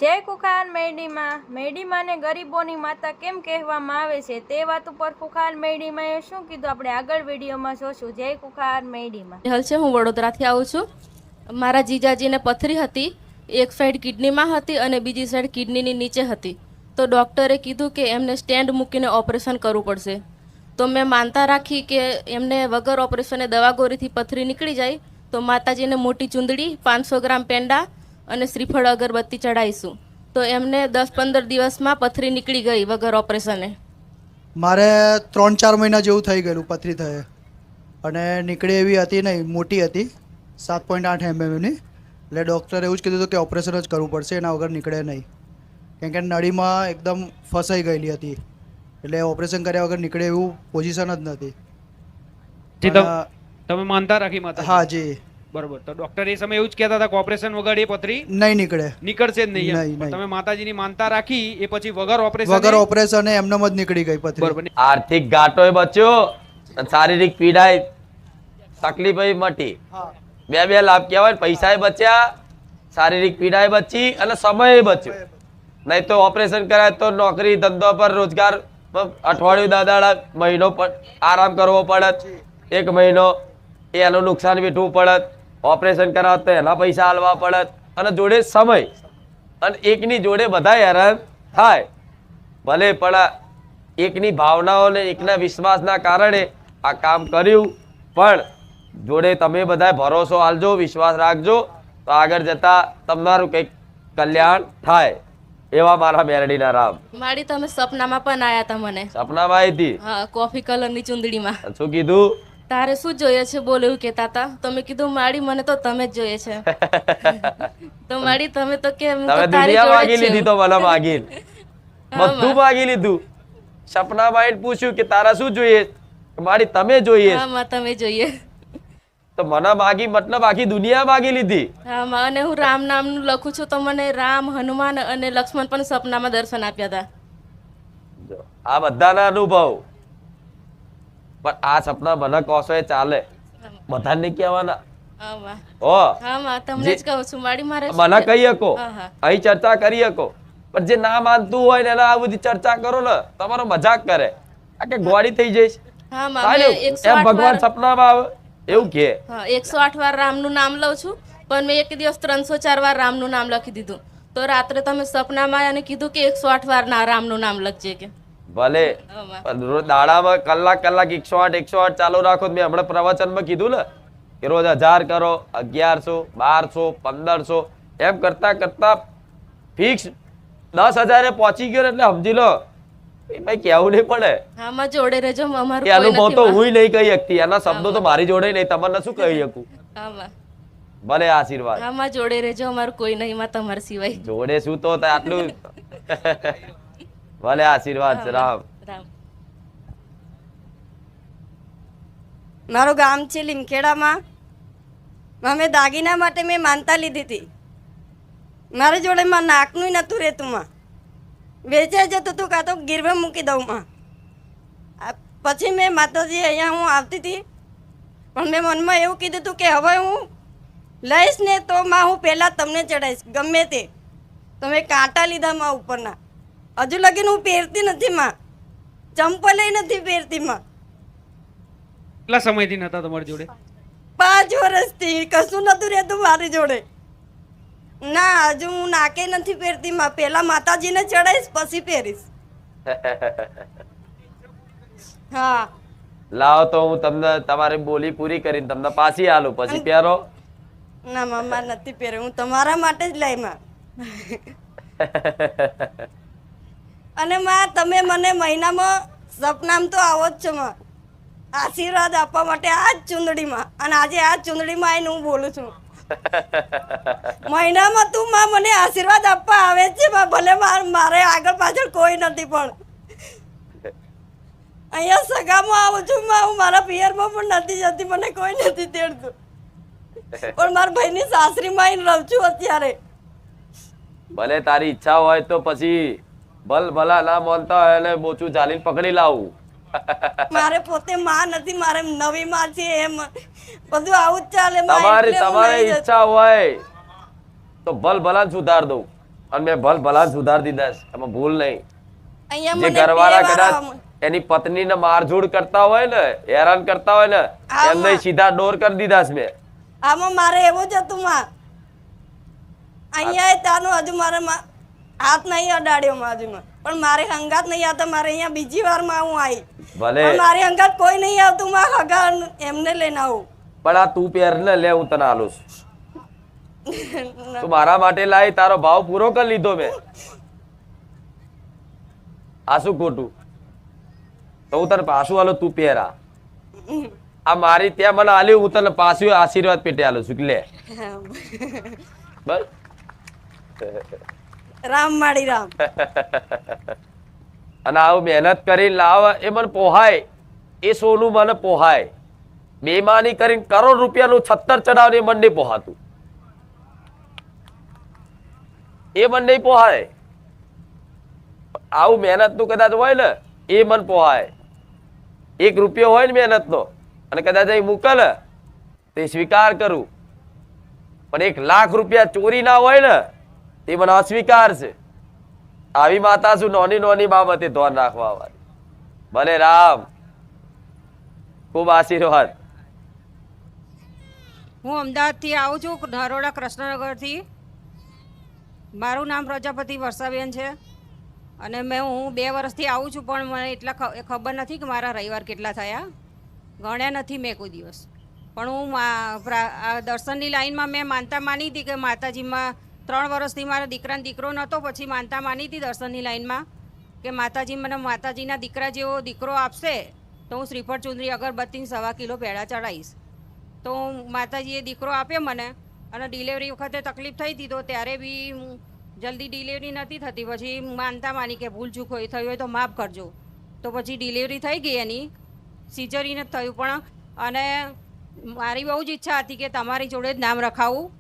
જય કુખાન મેડીમાને ગરીબોની માતા કેમ કહેવામાં આવે છે તે વાત ઉપર કુખાન મેડીમાએ શું કીધું આપણે આગળ વિડીયોમાં જોશું. જય કુખાન મેડીમાં. હલ છે, હું વડોદરાથી આવું છું. મારા જીજાજીને પથરી હતી, એક સાઈડ કિડનીમાં હતી અને બીજી સાઈડ કિડનીની નીચે હતી. તો ડૉક્ટરે કીધું કે એમને સ્ટેન્ડ મૂકીને ઓપરેશન કરવું પડશે. તો મેં માનતા રાખી કે એમને વગર ઓપરેશને દવા ગોળીથી પથરી નીકળી જાય તો માતાજીને મોટી ચૂંદડી, 500 ગ્રામ પેંડા અને શ્રીફળ અગરબત્તી ચડાવીશું. તો એમને 10-15 દિવસમાં પથરી નીકળી ગઈ વગર ઓપરેશને. મારે 3-4 મહિના જેવું થઈ ગયેલું પથરી થયે અને નીકળી એવી હતી નહીં, મોટી હતી 7.8 mmની. એટલે ડૉક્ટરે એવું જ કીધું હતું કે ઓપરેશન જ કરવું પડશે, એના વગર નીકળે નહીં. કેમ કે નળીમાં એકદમ ફસાઈ ગયેલી હતી, એટલે ઓપરેશન કર્યા વગર નીકળે એવું પોઝિશન જ નથી. તમે માનતા રાખી માતા? હા જી. બરોબર. તો ડોક્ટર એ સમય એવું જ કહેતા હતા કે ઓપરેશન વગર એ પથરી નહીં નીકળે, નીકળશે જ નહીં. નહીં. તમે માતાજીની માનતા રાખી એ પછી વગર ઓપરેશન એમનેમ જ નીકળી ગઈ પથરી. બરોબર. આર્થિક ઘાટોય બચ્યો અને શારીરિક પીડાય તકલીફય મટી. બે લાભ કહેવાય. પૈસાય બચ્યા, શારીરિક પીડાય બચી અને સમય બચ્યો. નહીં તો ઓપરેશન કરાય તો નોકરી ધંધો પર રોજગાર અઠવાડિયું દાદાડા મહિનો આરામ કરવો પડત, 1 મહિનો એનું નુકસાન વેઠવું પડત. ઓપરેશન કરાવ તો એના પૈસા આલવા પડત અને જોડે સમય, અને એકની જોડે બધા હેરાન થાય. ભલે પણ એકની ભાવનાઓને એકના વિશ્વાસના કારણે આ કામ કર્યું, પણ જોડે તમે બધા ભરોસો આલજો, વિશ્વાસ રાખજો તો આગળ જતા તમારું કંઈક કલ્યાણ થાય. એવા મારા મેરડીના રામ. માડી તમે સપનામાં પણ આયા હતા મને. સપનામાં આવી હતી? હા, કોફી કલરની ચૂંદડીમાં. શું કીધું? તારે શું જોઈએ છે બોલ એવું કહેતા હતા. તમે કીધું માડી મને તો તમે જ જોઈએ છે. તો માડી તમે તો કે તમે દુનિયા માગી લીધી, તો મને માગી બધું માગી લીધું. સપનામાં આવીને પૂછ્યું કે તારા શું જોઈએ? માડી તમે જોઈએ. હા, તમે જોઈએ. તો મને માગી મતલબ આખી દુનિયા માગી લીધી. હા, અને હું રામ નામનું લખું છું તો મને રામ, હનુમાન અને લક્ષ્મણ પણ સપનામાં દર્શન આપ્યા હતા. આ બધાના અનુભવ. પણ આ સપના મને કહો એ ચાલે, બધાને કહેવાના. તમને જ કહું છું માડી. મારે મને કહી શકો, અહીં ચર્ચા કરી શકો, પણ જે ના માનતું હોય ને આ બધી ચર્ચા કરો ને તમારો મજાક કરે, આ કે ગોળી થઈ જઈશ. એમ ભગવાન સપનામાં આવે એવું કે 108 વાર રામનું નામ લઉં છું, પણ મેં એક દિવસ 304 વાર રામનું નામ લખી દીધું. તો રાત્રે તમે સપનામાં અને કીધું કે 108 વાર રામનું નામ લખજે કે. ભલે દાડામાં કલાક 108 ચાલુ રાખો. મેં હમણાં પ્રવચનમાં કીધું ને કે રોજ 1000 કરો, 1100, 1200, 1500 એમ કરતા કરતા ફિક્સ 10,000 પહોંચી ગયો એટલે સમજી લો ભાઈ કેવું નહીં પડે. આમાં જોડે રહેજો. અનુભવ તો હું નહીં કહી શકતી, એના શબ્દો તો મારી જોડે નહીં, તમને શું કહી શકું. ભલે આશીર્વાદ. આમાં જોડે રહેજો, અમારું કોઈ નહીં માં તમારા સિવાય. જોડે શું તો આટલું. ભલે આશીર્વાદ. રામ. મારું ગામ છે લીમખેડામાં. અમે દાગીના માટે મેં માનતા લીધી હતી. મારી જોડે માં નાકનું નતું રહેતું. માં વેચાઈ જતું હતું, કાં તો ગીરવે મૂકી દઉં. માં પછી મેં માતાજી અહીંયા હું આવતી હતી, પણ મેં મનમાં એવું કીધું હતું કે હવે હું લઈશ ને તો માં હું પહેલાં તમને ચડાવીશ ગમે તે. તો મેં કાંટા લીધા માં ઉપરના. હજુ લગીને હું પહેરતી નથી. માં ચંપલ નથી પહેરતી. માં કેટલા સમયથી નતા તમારી જોડે? 5 વર્ષથી કશું નતું રહેતું મારી જોડે. ના, હજુ હું નાકે નથી પહેરતી. માં પહેલા માતાજીને ચડાવીશ પછી પહેરીશ. હા, લાવો તો હું તમને તમારી બોલી પૂરી કરીને તમને પાછી આલું, પછી પહેરો. ના મમ્મા નથી પહેરે, હું તમારા માટે જ લઈ. માં અને માં તમે મને મહિનામાં સપનામાં તો આવો જ છો. માં આશીર્વાદ આપવા માટે આ જ ચૂંદડીમાં, અને આજે આ જ ચૂંદડીમાં આવીને હું બોલું છું. મહિનામાં તું માં મને આશીર્વાદ આપવા આવે છે. માં ભલે મારે આગળ પાછળ કોઈ નથી, પણ અહીંયા સગામાં આવું છું. માં હું મારા પિયરમાં પણ નથી જતી, મને કોઈ નથી તેડતું. પણ મારા ભાઈની સાસરીમાં આવીને રહું છું અત્યારે. ભલે તારી ઈચ્છા હોય તો પછી ભલા ના માનતા હોય એટલે બોચું ચાલીને પકડી લાવું. મારે પોતે માં નથી, મારે નવી માં છે. એમ બધું આવું જ ચાલે. તમારી ઈચ્છા હોય તો ભલા સુધાર દઉં, અને મેં ભલા સુધારી દીધા છે, એમાં ભૂલ નહીં. અહીંયા જે મને ઘરવાળા બે કદાચ વાર એની પત્નીને મારઝૂડ કરતા હોય ને, હેરાન કરતા હોય ને, એમને સીધા ડોર કરી દીધા છે મેં. આમાં મારે એવું જ હતું માં. અહીંયા તાનું હજુ મારે હાથ નહીં અડાડ્યો બાજુમાં, પણ મારે હંગાત નહીં આવતા. મારે અહીંયા બીજી વારમાં હું આવી, ભલે પણ મારી હંગાત કોઈ નહીં આવતું. માં હગા એમને લઈને આવું. પણ આ તું પહેર ને, લે હું તને આલું છું. તું મારા માટે લાવી, તારો ભાવ પૂરો કરી લીધો મેં. આ શું ખોટું? તો હું તને પાછું આલું, તું પહેરા. આ મારી ત્યાં મને આલ્યું, હું તને પાછું આશીર્વાદ પેટે આલું છું. લે બસ. રામ માડી રામ. અને આવું મહેનત કરીને લાવ એ મને પોહાય, એ સોનું મને પોહાય. બેમાની કરીને કરોડ રૂપિયાનું 76 ચડાવ એ મને નહીં પોહાતું, એ મને નહીં પોહાય. આવું મહેનત નું કદાચ હોય ને, એ મને પોહાય. 1 રૂપિયો હોય ને મહેનત નો, અને કદાચ એ મૂકે ને તે સ્વીકાર કરું, પણ 1 લાખ રૂપિયા ચોરી ના હોય ને તે મને અસ્વીકાર છે. આવી માતા શું નાની બાબતે ધ્યાન રાખવા વાળી. ભલે રામ, ખૂબ આશીર્વાદ. હું અમદાવાદથી આવું છું, નરોડા કૃષ્ણનગરથી. મારું નામ પ્રજાપતિ વર્ષાબેન છે અને હું 2 વર્ષથી આવું છું, પણ મને એટલા ખબર નથી કે મારા રવિવાર કેટલા થયા. ગણ્યા નથી મેં કોઈ દિવસ. પણ હું દર્શનની લાઈનમાં મેં માનતા માની હતી કે માતાજીમાં 3 વર્ષથી મારા દીકરો નહોતો, પછી માનતા માની હતી દર્શનની લાઈનમાં કે માતાજી મને માતાજીના દીકરા જેવો દીકરો આપશે તો હું શ્રીફળ ચુંદરી અગરબત્તી 1.25 કિલો પેડા ચડાવીશ. તો માતાજીએ દીકરો આપ્યો મને, અને ડિલિવરી વખતે તકલીફ થઈ હતી તો ત્યારે બી જલ્દી ડિલિવરી નથી થતી. પછી માનતા માની કે ભૂલ ચૂક હોય થઈ હોય તો માફ કરજો. તો પછી ડિલિવરી થઈ ગઈ એની, સિઝરીન જ થયું. પણ અને મારી બહુ જ ઈચ્છા હતી કે તમારી જોડે જ નામ રખાવું,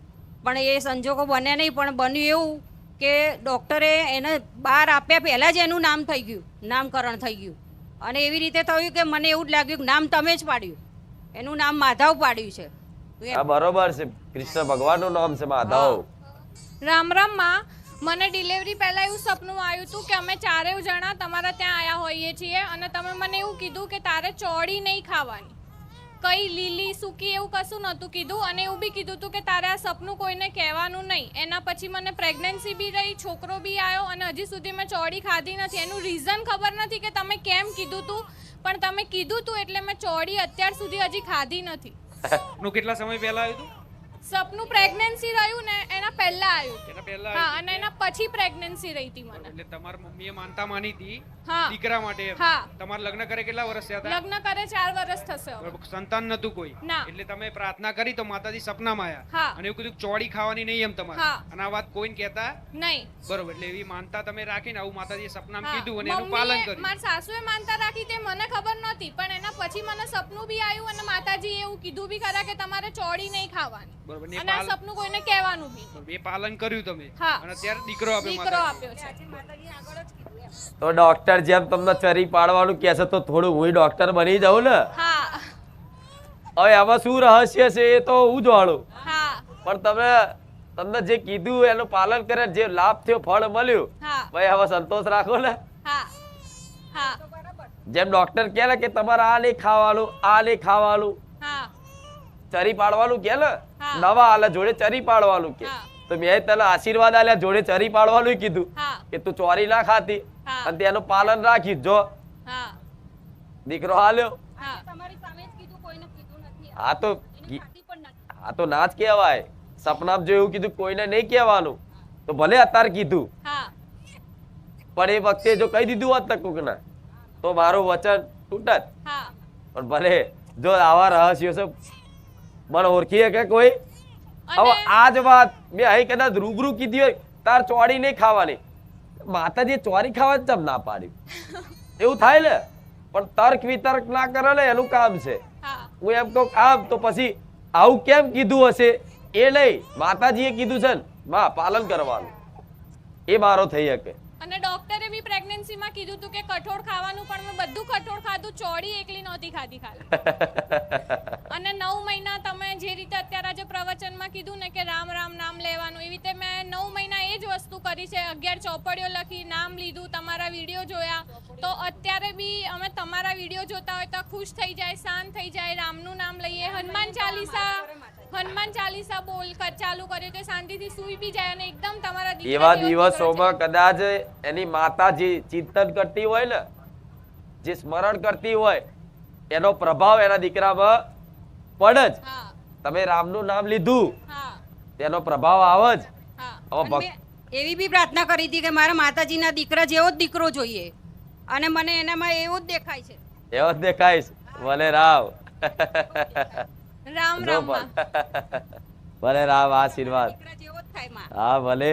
પણ એ સંજોગો બન્યા નહીં. પણ બન્યું એવું કે ડૉક્ટરે એને બહાર આપ્યા પહેલાં જ એનું નામ થઈ ગયું, નામકરણ થઈ ગયું. અને એવી રીતે થયું કે મને એવું જ લાગ્યું કે નામ તમે જ પાડ્યું, એનું નામ માધવ પાડ્યું છે. આ બરોબર છે, કૃષ્ણ ભગવાનનું નામ છે માધવ. રામ રામ માં. મને ડિલિવરી પહેલાં એવું સપનું આવ્યું હતું કે અમે 4 જણા તમારા ત્યાં આવ્યા હોઈએ છીએ અને તમે મને એવું કીધું કે તારે ચોળી નહીં ખાવાની, કઈ લીલી સૂકી એવું કશું નહોતું કીધું. અને એવું બી કીધું હતું કે તારે આ સપનું કોઈને કહેવાનું નહીં. એના પછી મને પ્રેગ્નન્સી બી રહી, છોકરો બી આવ્યો અને હજી સુધી મેં ચોળી ખાધી નથી. એનું રીઝન ખબર નથી કે તમે કેમ કીધું હતું, પણ તમે કીધું હતું એટલે મેં ચોળી અત્યાર સુધી હજી ખાધી નથી. નું કેટલા સમય પહેલા આવ્યું હતું? સપનું પ્રેગ્નન્સી રહ્યું ને એના પહેલા આવ્યું. એના પહેલા હા, અને એના પછી પ્રેગ્નન્સી રહી હતી મને. એટલે તમારી મમ્મીએ માનતા માની હતી હા. દીકરા માટે. હા. તમારા લગ્ન કરે કેટલા વર્ષ થયા હતા? લગ્ન કરે 4 વર્ષ થશે હવે. બરાબર, સંતાન નતું કોઈ? ના. એટલે તમે પ્રાર્થના કરી તો માતાજી સપનામાં હા. આવ્યા અને એવું કીધું ચોળી ખાવાની નહીં એમ તમારે. હા. અને આ વાત કોઈને કહેતા નહીં. બરોબર, એટલે એવી માનતા તમે રાખીને આવું માતાજીએ સપનામાં હા. કીધું અને એનું પાલન મમ્મીએ, કર્યું. મારી સાસુએ માનતા રાખી તે મને ખબર નહોતી, પણ એના પછી મને સપનું બી આવ્યું અને માતાજીએ એવું કીધું બી ખરા કે તમારે ચોળી નહીં ખાવાની. બરોબર, ને અને આ સપનું કોઈને કહેવાનું બી. એ પાલન કર્યું તમે. હા. અને અત્યારે દીકરો આપ્યો દીકરો માતાજીએ. આપ્યો છે. તો ડોક્ટર જેમ તમને ચરી પાડવાનું કહે છે તો થોડું હું ડોક્ટર બની જાઉં ને. હા. હવે આમાં શું રહસ્ય છે એ તો હું જાણું, હા. પણ તમને જે કીધું એનું પાલન કરે, જે લાભ થયો, ફળ મળ્યું, હા. ભાઈ હવે સંતોષ રાખો ને. હા. હા. જેમ ડોક્ટર કહે ને કે તમારે આ નહીં ખાવાનું, આ નહીં ખાવાનું, હા. ચરી પાડવાનું કે ને, હા. નવા આલે જોડે ચરી પાડવાનું કે. હા. તો મેં તને આશીર્વાદ આલ્યા, જોડે ચરી પાડવાનું કીધું હા. કે તું ચોરી ના ખાતી હા. અને તેનું પાલન રાખી. જો હા. દીકરો હાલ્યો. હા. તમારી સામે જ કીધું, કોઈને કીધું નથી. આ તો ખાતી પણ નથી. આ તો ના જ કહેવાય. સપનામાં જો એવું કીધું કોઈને નહીં કહેવાનું, તો ભલે અત્યારે કીધું, હા. પણ એ વખતે જો કહી દીધું હોત ને કોકને તો મારું વચન તૂટત. હા. પણ ભલે જો આવા રહસ્યો છે મને ઓળખીએ કે કોઈ. હવે અને આ જ વાત મેં અહીં કદાચ રૂબરૂ કીધી હોય, તાર ચોરી નહીં ખાવાની, માતાજીએ ચોરી ખાવા ચમ ના પાડ્યું? એવું થાય ને. પણ તર્ક વિતર્ક ના કરે ને એનું કામ છે. હા. હું એમ કહું આમ, તો પછી આવું કેમ કીધું હશે એ નહીં, માતાજીએ કીધું છે ને માં પાલન કરવાનું, એ મારો થઈ શકે. અને ડોક્ટરે બી પ્રેગ્નન્સી પ્રેગ્નન્સીમાં કીધું હતું કે કઠોળ ખાવાનું, પણ મેં બધું કઠોળ ખાધું, ચોળી એકલી નહોતી ખાધી ખાલી. અને 9 મહિના તમે જે રીતે અત્યારે આજે પ્રવચનમાં કીધું ને કે રામ રામ નામ લેવાનું, એવી રીતે મેં 9 મહિના એ જ વસ્તુ કરી છે. 11 ચોપડીઓ લખી, નામ લીધું, તમારા વિડીયો જોયા. તો અત્યારે બી અમે તમારા વિડીયો જોતા હોય તો ખુશ થઈ જાય, શાંત થઈ જાય, રામનું નામ લઈએ, હનુમાન ચાલીસા ચાલુ કરીએ તો શાંતિથી સૂઈ બી જાય અને એકદમ તમારા એવા દિવસોમાં કદાચ એની માતા જે ચિંતન કરતી હોય ને, જે સ્મરણ કરતી હોય, એનો પ્રભાવ એના દીકરામાં પડે જ. તમે રામનું નામ લીધું, તેનો પ્રભાવ આવે જ. એવી બી પ્રાર્થના કરી હતી કે મારા માતાજીના દીકરા જેવો જ દીકરો જોઈએ, અને મને એનામાં એવું જ દેખાય છે. એવો જ દેખાય છે. ભલે રામ રામ રામ ભલે રામ, આશીર્વાદ. હા ભલે.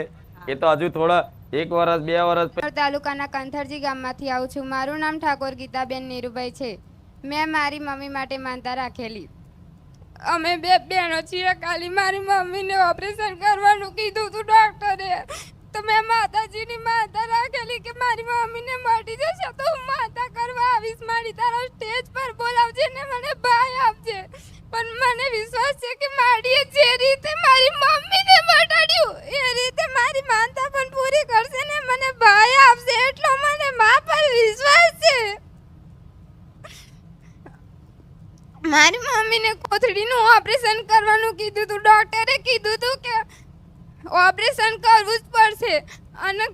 એ તો હજુ થોડા 1 વર્ષ 2 વર્ષ. તાલુકાના કંથરજી ગામમાંથી આવું છું. મારું નામ ઠાકોર ગીતાબેન નીરુભાઈ છે. મેં મારી મમ્મી માટે માનતા રાખેલી. અમે 2 બહેનો છીએ. ખાલી મારી મમ્મીને ઓપરેશન કરવાનું કીધું હતું ડોક્ટરે, તો મેં માતાજીની માનતા રાખેલી કે મારી મમ્મીને મટી જશે તો હું માનતા કરવા આવીશ. મારી તારા સ્ટેજ પર બોલાવજે ને મને ભાઈ આપજે. પણ મને વિશ્વાસ છે કે માડીએ જે રીતે મારી મમ્મીને મટાડ્યું એ રીતે મારી માનતા પણ પૂરી કરશે ને મને ભાઈ આપશે, એટલો મને મા પર વિશ્વાસ છે. મારી મમ્મીને કોથળીનું ઓપરેશન કરવાનું કીધું હતું. ડોક્ટરે કીધું હતું કે ઓપરેશન કરવું જ પડશે, અને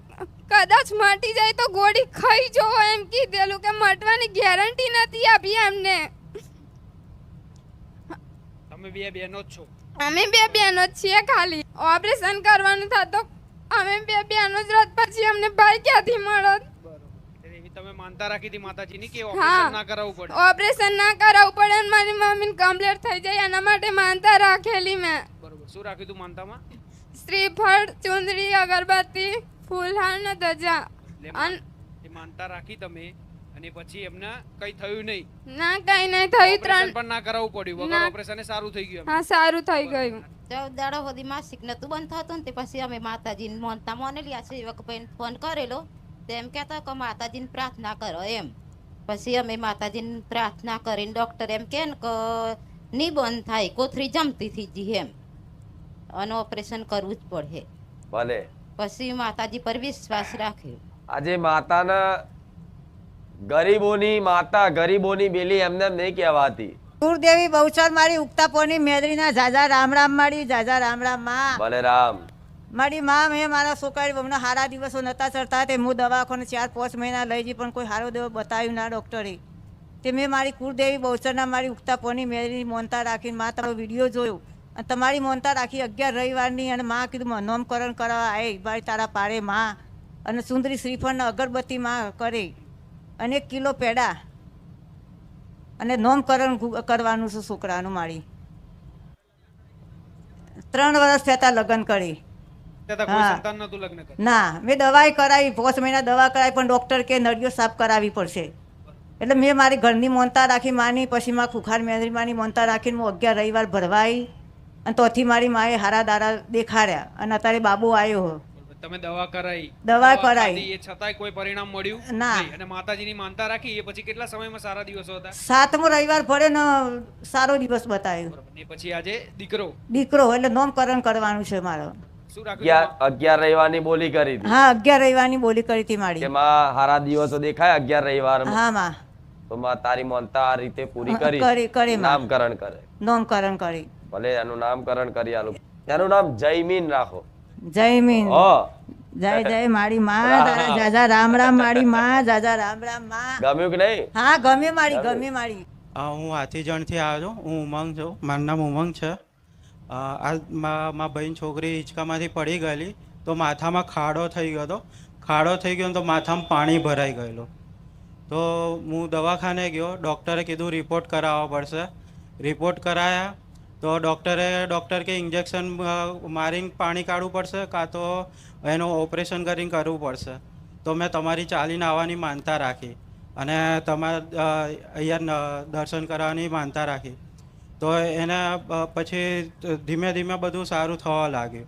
કદાચ મટી જાય તો ગોળી ખાઈ જોવો એમ કીધેલું, કે મટવાની ગેરંટી નથી આપી એમને. તમે 2 બહેનો જ છો? અમે 2 બહેનો જ છીએ. ખાલી ઓપરેશન કરવાનું થતો અમે 2 બહેનો જ રત, પછી અમને ભાઈ ક્યાંથી મળત? તમે માનતા રાખી હતી માતાજીની કે ઓપરેશન ના કરાવવું પડે? ઓપરેશન ના કરાવવું પડે અને મારી મમ્મીને કમ્પ્લીટ થઈ જાય એના માટે માનતા રાખેલી મેં. બરોબર. શું રાખ્યું તું માનતામાં? શ્રીફળ, ચુંદડી, અગરબત્તી, ફૂલહાર ને ધજા. એ માનતા રાખી તમે, અને પછી એમને કઈ થયું નહીં? ના, કઈ નહીં થયું. 3 પણ ના કરાવવું પડ્યું? વગર ઓપરેશને સારું થઈ ગયું? હા, સારું થઈ ગયું. 14 દાડા સુધી માસિક નતું બંધ થતું ને, તે પછી અમે માતાજીને માનતા માનેલી. આ સેવકભાઈને ફોન કરેલો, તેમ કહેતા કે માતાજીને પ્રાર્થના કરો એમ. પછી અમે માતાજીને પ્રાર્થના કરીને ડૉક્ટર એમ કહે ને કે નહીં બંધ થાય, કોથળી જમતી થઈ ગઈ એમ, અને ઓપરેશન કરવું જ પડે. ભલે. પછી માતાજી પર વિશ્વાસ રાખ્યો. આજે માતાના ગરીબોની માતા, ગરીબોની બેલી એમને નહીં કહેવાતી. કુળદેવી બહુચર મારી ઉગતા પોની મેદરીના જાજા રામ રામ મારી, જાજા રામ રામ માં. ભલે રામ. મારી માં મેં મારા છોકરા હમણાં સારા દિવસો નતા ચડતા તે હું દવાખાને 4-5 મહિના લઈ જઈ, પણ કોઈ સારો દેવો બતાવ્યું ના ડૉક્ટરે. તે મેં મારી કુળદેવી બહુચરના મારી ઉગતા પોની મેદરીની મોનતા રાખીને માં તમારો વિડીયો જોયો, અને તમારી મોનતા રાખી 11 રવિવારની, અને માં કીધું નોમકરણ કરવા આવી ભાઈ તારા પાડે માં, અને સુંદરી શ્રીફળને અગરબત્તી માં કરે, અને 1 કિલો પેડા, અને નોમકરણ કરવાનું છે છોકરાનું. મારી 3 વર્ષ થયા લગ્ન કરી. ના, મેં દવાઈ કરાવી, 5 મહિના દવા કરાવી, પણ ડૉક્ટર કે નળીઓ સાફ કરાવવી પડશે. એટલે મેં મારી ઘરની મોનતા રાખી માની, પછી માં ખુખાર મેદરી માની મોનતા રાખીને હું 11 રવિવાર ભરવાઈ, અને તોથી મારી માએ હારા દારા દેખાડ્યા, અને અત્યારે બાબુ આવ્યો. તમે દવા કરાઈ? દવા કરાઈ, એ છતાંય કોઈ પરિણામ મળ્યું ના. અને માતાજીની માનતા રાખી, એ પછી કેટલા સમયમાં સારા દિવસો હતા? 7મો રવિવાર ભરે ને સારો દિવસ બતાવ્યો. ને પછી આજે દીકરો? દીકરો, એટલે નોમકરણ કરવાનું છે મારો. 11 રવિવારની બોલી કરી હતી. હા, 11 રવિવારની બોલી કરી હતી મારી. કે માં હારા દિવસો દેખાય 11 રવિવાર. હા માં. તો માં તારી મોનતા આ રીતે પૂરી કરી, નામકરણ કરે, નોમકરણ કરી. ભલે એનું નામકરણ કરી આલું. એનું નામ જયમીન રાખો. જયમીન. જય જય મારી માં, જાજા રામ રામ મારી માં, જાજા રામ રામ માં. ગમ્યું કે નહીં? હા, ગમે મારી, ગમે મારી. હું હાથીજણથી આવ્યો છું. હું ઉમંગ છું. મારું નામ ઉમંગ છે. મારા બહેન છોકરી હિંચકામાંથી પડી ગયેલી, તો માથામાં ખાડો થઈ ગયો હતો. ખાડો થઈ ગયો તો માથામાં પાણી ભરાઈ ગયેલું. તો હું દવાખાને ગયો, ડૉક્ટરે કીધું રિપોર્ટ કરાવવા પડશે. રિપોર્ટ કરાયા તો ડૉક્ટર કે ઇન્જેક્શન મારીને પાણી કાઢવું પડશે, કાં તો એનું ઓપરેશન કરીને કરવું પડશે. તો મેં તમારી ચાલીને આવવાની માનતા રાખી, અને તમારા અહીંયા દર્શન કરવાની માનતા રાખી. તો એને પછી ધીમે ધીમે બધું સારું થવા લાગ્યું.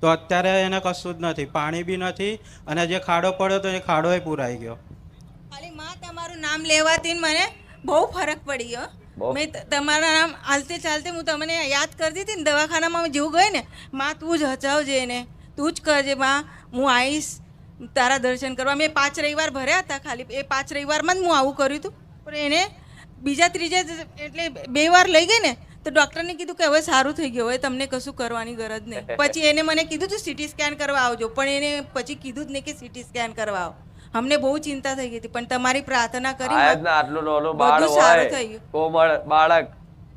તો અત્યારે એને કશું જ નથી, પાણી બી નથી, અને જે ખાડો પડ્યો તો એ ખાડોય પૂરાઈ ગયો. ખાલી માં તમારું નામ લેવાથી મને બહુ ફરક પડી ગયો. મેં તમારા નામ હાલતે ચાલતે હું તમને યાદ કરતી હતી ને દવાખાનામાં જેવું ગઈ ને, માં તું જ હચાવજે ને, તું જ કરજે માં, હું આવીશ તારા દર્શન કરવા. મેં 5 રવિવાર ભર્યા હતા, ખાલી એ 5 રવિવારમાં જ હું આવું કર્યું હતું. પણ એને બીજા ત્રીજા એટલે 2 વાર લઈ ગઈ ને તો ડૉક્ટરને કીધું કે હવે સારું થઈ ગયું, હવે તમને કશું કરવાની ગરજ નહીં. પછી એને મને કીધું હતું સિટી સ્કેન કરવા આવજો, પણ એને પછી કીધું જ નહીં કે સિટી સ્કેન કરવા આવો. અમને બહુ ચિંતા થઈ ગઈ હતી, પણ તમારી પ્રાર્થના કરી આટલું નાનું બાળ હોય, કોમળ બાળક,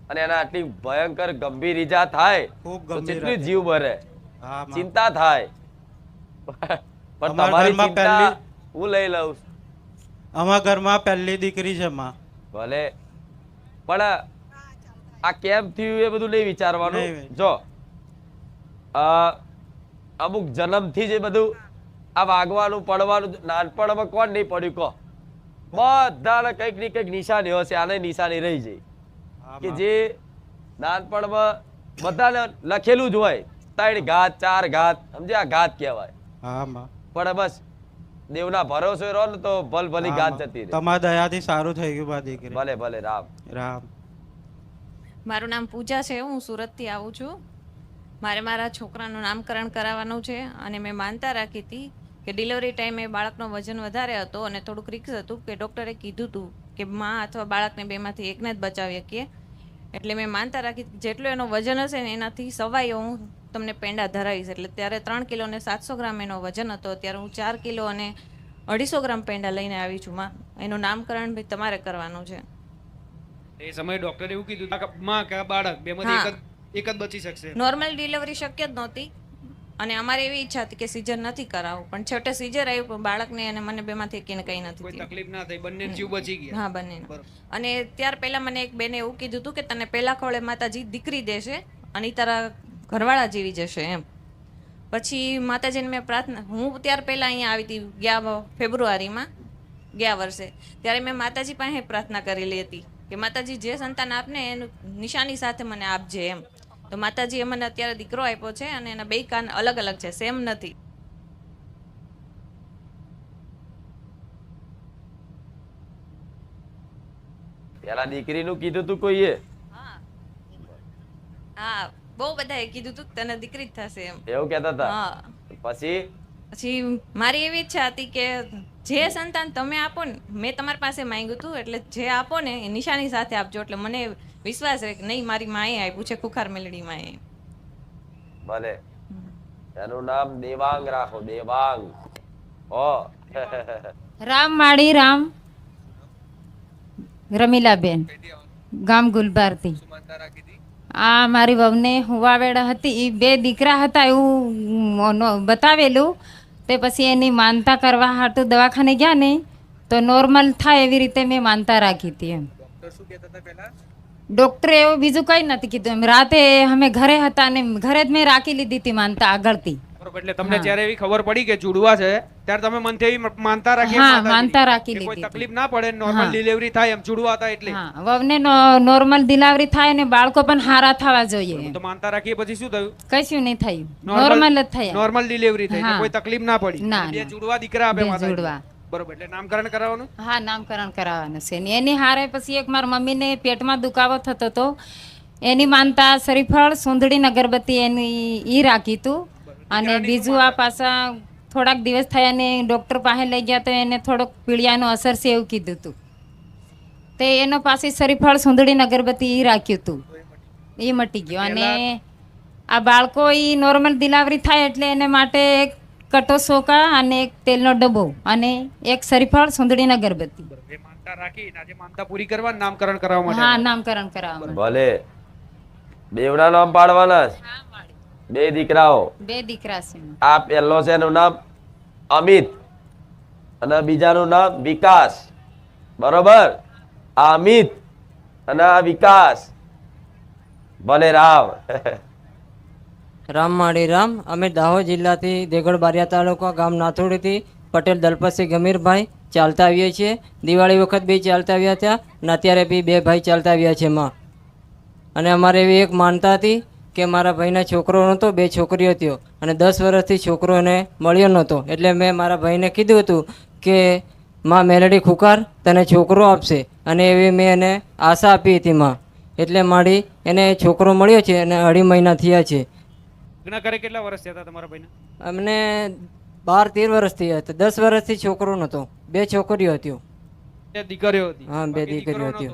અને એને આટલી ભયંકર ગંભીર ઈજા થાય તો કેટલી જીવ ભરે, ચિંતા થાય. પણ તમારી ચિંતા હું લઈ લઉં. અમારા ઘરમાં પહેલી દીકરી છે માં. ભલે, પણ આ કેમ થયું એ બધું નહીં વિચારવાનું. જો અમુક જન્મથી જ બધું આ વાગવાનું પડવાનું નાનપણમાં કોણ નહીં પડ્યું કહો? બધાને કંઈક ને કંઈક નિશાની હશે. આને નિશાની રહી જાય કે જે નાનપણમાં બધાને લખેલું જ હોય, 3 ઘાત 4 ઘાત, સમજે આ ઘાત કહેવાય. પણ બસ દેવના ભરોસે રહો ને તો ભલ ભલી ઘાત જતી રહે. તમારા દયાથી સારું થઈ ગયું બા દીકરી. ભલે ભલે. રામ રામ. મારું નામ પૂજા છે, હું સુરતથી આવું છું. મારે મારા છોકરાનું નામકરણ કરાવવાનું છે, અને મેં માનતા રાખી હતી કે ડિલિવરી ટાઈમે બાળકનો વજન વધારે હતો અને થોડુંક રિસ્ક હતું, કે ડૉક્ટરે કીધું હતું કે માં અથવા બાળકને બેમાંથી એકને જ બચાવી શકીએ. એટલે મેં માનતા રાખી જેટલું એનો વજન હશે ને એનાથી સવાઈ હું તમને પેંડા ધરાવીશ. એટલે ત્યારે 3 કિલો અને 700 ગ્રામ એનો વજન હતો, ત્યારે હું 4 કિલો અને 250 ગ્રામ પેંડા લઈને આવી છું. માં એનું નામકરણ ભાઈ તમારે કરવાનું છે. એ સમયે ડોક્ટરે એવું કીધું કે માં કે બાળક બેમાંથી એક જ બચી શકશે. નોર્મલ ડિલિવરી શક્ય જ નહોતી, અને અમારે એવી ઈચ્છા હતી કે સીઝર નથી કરાવવું, પણ છેવટે સીઝર આવ્યું, પણ બાળકને અને મને બેમાંથી એકને કંઈ નથી કોઈ તકલીફ ના થઈ, બંને જીવ બચી ગયા. હા, બંને. અને ત્યાર પહેલા મને એક બેને એવું કીધું હતું કે તને પહેલા ખોળે માતાજી દીકરી દેશે અને તારા ઘરવાળા જીવી જશે એમ. પછી માતાજીને મેં પ્રાર્થના, હું ત્યાર પહેલા અહીંયા આવી હતી ગયા ફેબ્રુઆરીમાં ગયા વર્ષે, ત્યારે મેં માતાજી પાસે પ્રાર્થના કરેલી હતી કે માતાજી જે સંતાન આપને એનું નિશાની સાથે મને આપજે એમ. તો માતાજીએ મને અત્યારે દીકરો આપ્યો છે, અને એના 2 કાન અલગ અલગ છે, સેમ નથી. પેલા દીકરીનું કીધું તું કોઈએ? હા, બહુ બધાએ કીધું તું તને દીકરી જ થશે એમ, એવું કહેતા હતા. હા. પછી મારી એવી ઈચ્છા હતી કે જે સંતાન તમે આપો ને, મેં તમારી પાસે માંગ્યું હતું, એટલે જે આપો ને એ નિશાની સાથે આપજો. એટલે મને વિશ્વાસ રહે કે નહીં, મારી માએ આપ્યું છે, ખુખાર મેલડી માએ. ભલે, એનું નામ દેવાંગ રાખો. દેવાંગ. ઓ રામ માળી રામ. રમીલાબેન, ગામ ગુલબારથી. આ મારી વહુને હુવાવેડા હતી, એ 2 દીકરા હતા એવું બતાવેલું. તે પછી એની માનતા કરવા હાટું દવાખાને ગયા ને તો નોર્મલ થાય એવી રીતે મેં માનતા રાખી હતી એમ. ડૉક્ટરે એવું બીજું કંઈ નથી કીધું એમ. રાતે અમે ઘરે હતા ને ઘરે જ મેં રાખી લીધી હતી માનતા આગળથી. એટલે તમને જ્યારે એવી ખબર પડી કે જુડવા છે ત્યારે તમે મનથી એવી માનતા રાખી? હા, માનતા રાખી લીધી. કોઈ તકલીફ ના પડે, નોર્મલ ડિલિવરી થાય એમ જુડવા હતા એટલે. હા, વહુને નોર્મલ ડિલિવરી થાય ને બાળકો પણ સારા થવા જોઈએ. તો માનતા રાખી પછી શું થયું? કશું નહીં થયું, નોર્મલ જ થયા. નોર્મલ ડિલિવરી થઈ, કોઈ તકલીફ ના પડી. ના, 2 જુડવા દીકરા આપે માતા. જુડવા. બરોબર. એટલે નામકરણ કરાવવાનું? હા, નામકરણ કરાવવાનું છે. એની હારે પછી એક મારા મમ્મીને પેટમાં દુખાવો થતો હતો, એની માનતા શ્રીફળ સુંદડી અગરબત્તી એની ઈ રાખી તું. અને બીજું આ પાછા થોડાક દિવસ થયા ને ડૉક્ટર પાસે લઈ ગયા તો એને થોડોક પીળિયાનો અસર છે એવું કીધું હતું. તે એનો પાછી શ્રીફળ સુંદડી અગરબત્તી ઈ રાખ્યું હતું, એ મટી ગયો. અને આ બાળકો એ નોર્મલ ડિલિવરી થાય એટલે એને માટે એક કટો સોકા અને એક તેલનો ડબ્બો અને એક શ્રીફળ સુંદડી અગરબત્તી. એ માનતા રાખી આજે માનતા પૂરી કરવા નામકરણ કરાવવા માટે. હા, નામકરણ કરાવવા. ભલે. દેવના નામ પાડવાના. 2 દીકરાઓ. 2 દીકરા છે. આ પહેલો છે એનું નામ અમિત અને બીજાનું નામ વિકાસ. બરોબર? આ અમિત અને આ વિકાસ. ભલે. રામ રામ માળી રામ. અમે દાહોદ જિલ્લાથી દેગડ બારિયા તાલુકા ગામ નાથોડીથી પટેલ દલપતસિંહ ગમીરભાઈ ચાલતા આવીએ છીએ. દિવાળી વખત બી ચાલતા આવ્યા હતા અને અત્યારે બી 2 ભાઈ ચાલતા આવ્યા છે માં. અને અમારે એવી એક માનતા હતી કે મારા ભાઈને છોકરો નહોતો, 2 છોકરીઓ હતી અને 10 વર્ષથી છોકરો એને મળ્યો નહોતો. એટલે મેં મારા ભાઈને કીધું હતું કે માં મેલડી ખુકાર તને છોકરો આપશે, અને એવી મેં એને આશા આપી હતી માં. એટલે મારી એને છોકરો મળ્યો છે અને 2.5 મહિના થયા છે. લગ્ન કરે કેટલા વર્ષ થયા હતા તમારા ભાઈને? અમને 12-13 વર્ષ થયા હતા. 10 વર્ષથી છોકરો નહોતો, 2 છોકરીઓ હતી. દીકરીઓ હતી? હા, 2 દીકરીઓ હતી.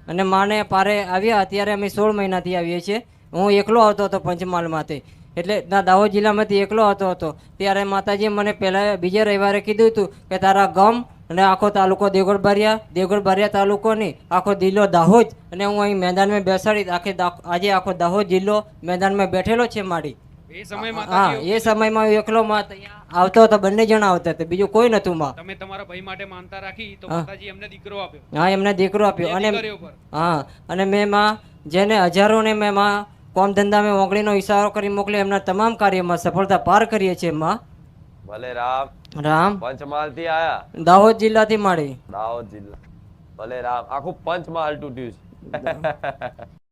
અને માને પારે આવ્યા અત્યારે અમે 16 મહિનાથી આવીએ છીએ. હું એકલો આવતો હતો પંચમહાલમાંથી, એટલે દાહોદ જિલ્લામાંથી એકલો આવતો હતો. ત્યારે માતાજીએ મને પહેલાં બીજા રવિવારે કીધું હતું કે તારા ગામ અને આખો તાલુકો દેવગઢ બારિયા તાલુકોની આખો જિલ્લો દાહોદ, અને હું અહીં મેદાનમાં બેસાડી આજે આખો દાહોદ જિલ્લો મેદાનમાં બેઠેલો છે મારી. હા, એ સમયમાં હું એકલો માં આવતો હતો, બંને જણા આવતા હતા, બીજું કોઈ નતું માં. તમે તમારા ભાઈ માટે માનતા રાખી તો માતાજી એમને દીકરો આપ્યો? હા, એમને દીકરો આપ્યો. અને હા, અને મેં માં જેને હજારોને મેં માં કોમ ધંધામાં ઓગળીનો ઈશારો કરી મોકલી, એમના તમામ કાર્યમાં સફળતા પાર કરીએ છીએ માં. ભલે રામ. રામ. પંચમહાલ થી આયા? દાહોદ જિલ્લાથી માળી. દાહોદ જિલ્લા. ભલે રામ. આખું પંચમહાલ તૂટ્યું છે.